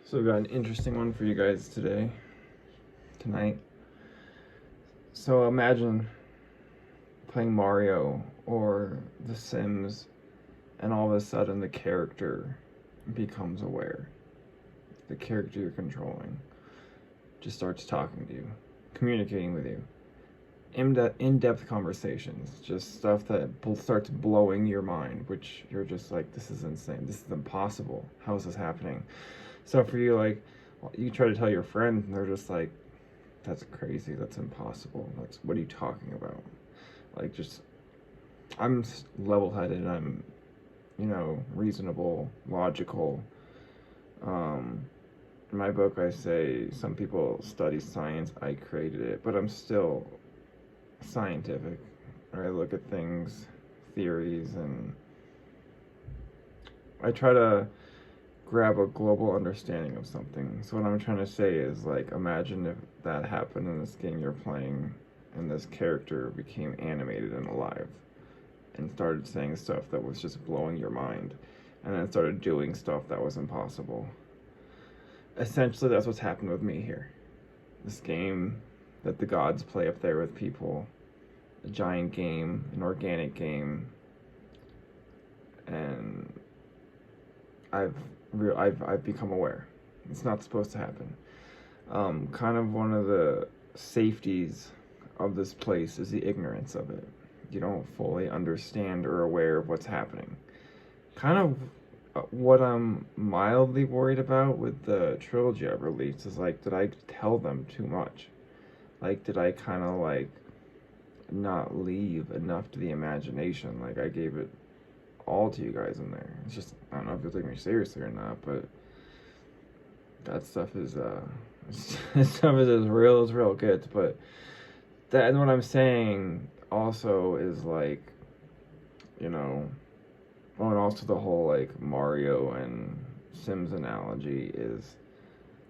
So we got an interesting one for you guys tonight. So imagine playing Mario or The Sims, and all of a sudden the character becomes aware. The character you're controlling just starts talking to you, communicating with you. In-depth conversations, just stuff that starts blowing your mind, which you're just like, this is insane, this is impossible, how is this happening? So for you, like, you try to tell your friend, and they're just like, that's crazy, that's impossible, that's, what are you talking about? Like, just, I'm level-headed, I'm, reasonable, logical. In my book I say some people study science, I created it, but I'm still scientific. I look at things, theories, and I try to grab a global understanding of something. So what I'm trying to say is, like, imagine if that happened in this game you're playing and this character became animated and alive and started saying stuff that was just blowing your mind, and then started doing stuff that was impossible. Essentially, that's what's happened with me here. This game that the gods play up there with people, a giant game, an organic game, and I've become aware. It's not supposed to happen. Kind of one of the safeties of this place is the ignorance of it. You don't fully understand or aware of what's happening. Kind of what I'm mildly worried about with the trilogy I've released is, like, did I tell them too much? Like, did I kind of, like, not leave enough to the imagination? Like, I gave it all to you guys in there. It's just, I don't know if you'll take me seriously or not, but that stuff is stuff is as real gets. But that, and what I'm saying also is, like, oh, and also the whole, like, Mario and Sims analogy is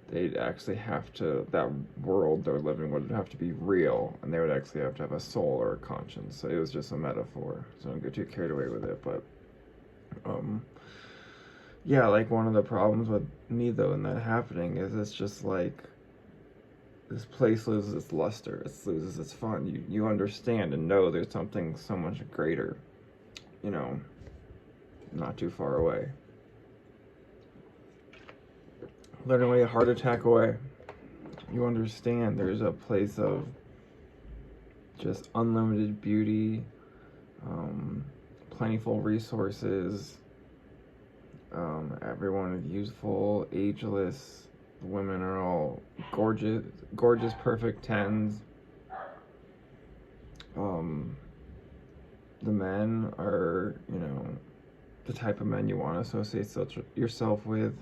they'd actually have to, that world they're living would have to be real, and they would actually have to have a soul or a conscience. So it was just a metaphor, so don't get too carried away with it. But yeah, like, one of the problems with me though in that happening is it's just like this place loses its luster, it loses its fun. You understand and know there's something so much greater, not too far away, literally a heart attack away. You understand there's a place of just unlimited beauty, plentiful resources. Everyone is youthful, ageless. The women are all gorgeous, perfect tens. The men are, the type of men you want to associate yourself with: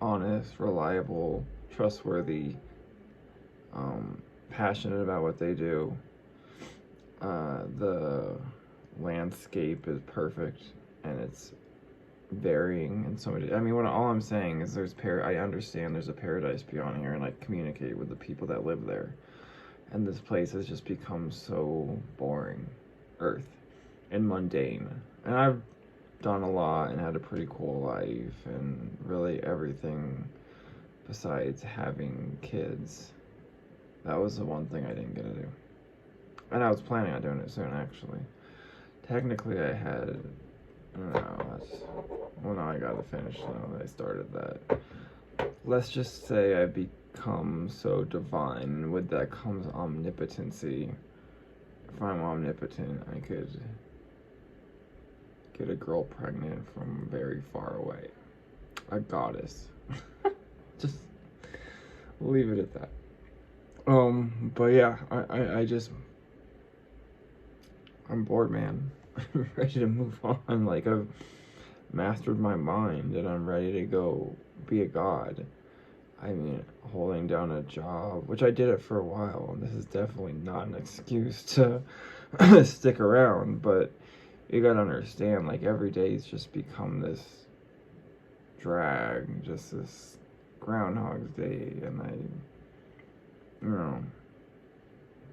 honest, reliable, trustworthy, passionate about what they do. The landscape is perfect, and it's varying in so many. I mean, all I'm saying is I understand there's a paradise beyond here, and I communicate with the people that live there. And this place has just become so boring, Earth, and mundane. And I've done a lot and had a pretty cool life, and really everything besides having kids. That was the one thing I didn't get to do. And I was planning on doing it soon, actually. Technically, I had, now I gotta finish now that I started that. Let's just say I become so divine, and with that comes omnipotency. If I'm omnipotent, I could get a girl pregnant from very far away. A goddess. Just leave it at that. But yeah, I'm bored, man. I'm ready to move on. Like, I've mastered my mind, and I'm ready to go be a god. I mean, holding down a job, which I did it for a while, and this is definitely not an excuse to stick around, but you gotta understand, like, every day's just become this drag, just this Groundhog's Day, and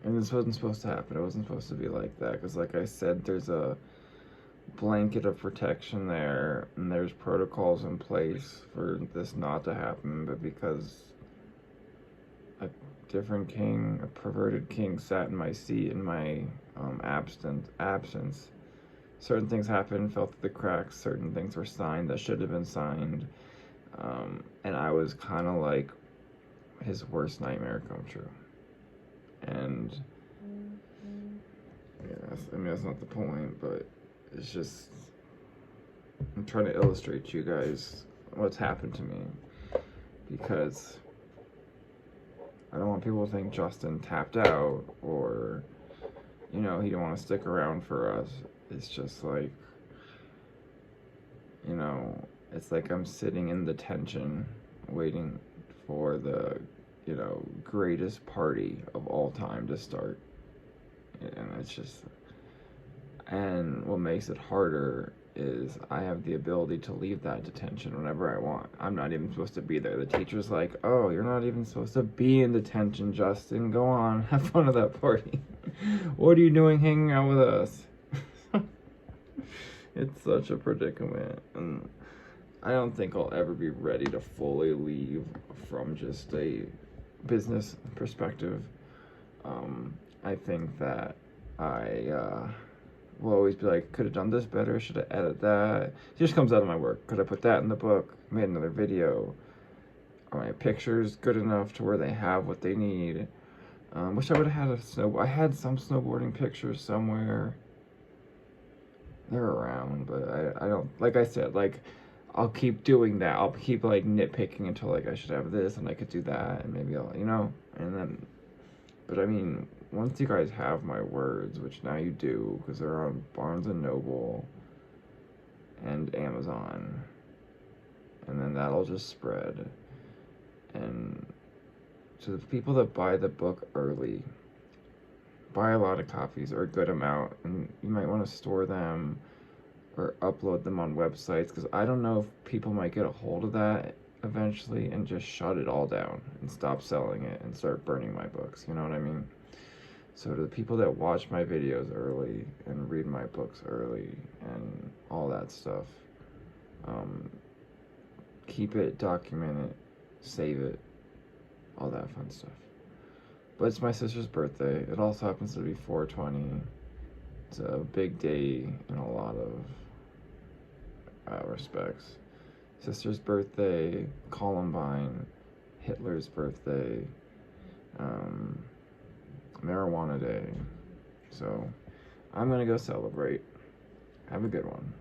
and this wasn't supposed to happen. It wasn't supposed to be like that, because, like I said, there's a blanket of protection there, and there's protocols in place for this not to happen, but because a different king, a perverted king, sat in my seat in my absence, certain things happened, fell through the cracks, certain things were signed that should have been signed, and I was kind of like his worst nightmare come true. And yeah, I mean, that's not the point, but it's just, I'm trying to illustrate to you guys what's happened to me, because I don't want people to think Justin tapped out, or, you know, he didn't want to stick around for us. It's just like, you know, it's like I'm sitting in the tension waiting for the, you know, greatest party of all time to start. And it's just, and what makes it harder is I have the ability to leave that detention whenever I want. I'm not even supposed to be there. The teacher's like, oh, you're not even supposed to be in detention, Justin. Go on, have fun at that party. What are you doing hanging out with us? It's such a predicament. And I don't think I'll ever be ready to fully leave from just a business perspective. I think that I will always be like, could have done this better, should have edited that. It just comes out of my work. Could I put that in the book, made another video? Are my pictures good enough to where they have what they need? Wish I would have had I had some snowboarding pictures somewhere. They're around, but I don't, like I said, like, I'll keep doing that. I'll keep, like, nitpicking until, like, I should have this and I could do that, and maybe I'll, you know, and then, but I mean, once you guys have my words, which now you do, because they're on Barnes & Noble and Amazon, and then that'll just spread, and to the people that buy the book early, buy a lot of copies, or a good amount, and you might want to store them or upload them on websites, because I don't know if people might get a hold of that eventually and just shut it all down and stop selling it and start burning my books, you know what I mean? So to the people that watch my videos early and read my books early and all that stuff, keep it, document it, save it, all that fun stuff. But it's my sister's birthday. It also happens to be 4/20. It's a big day in a lot of respects. Sister's birthday, Columbine, Hitler's birthday, marijuana day. So I'm gonna go celebrate. Have a good one.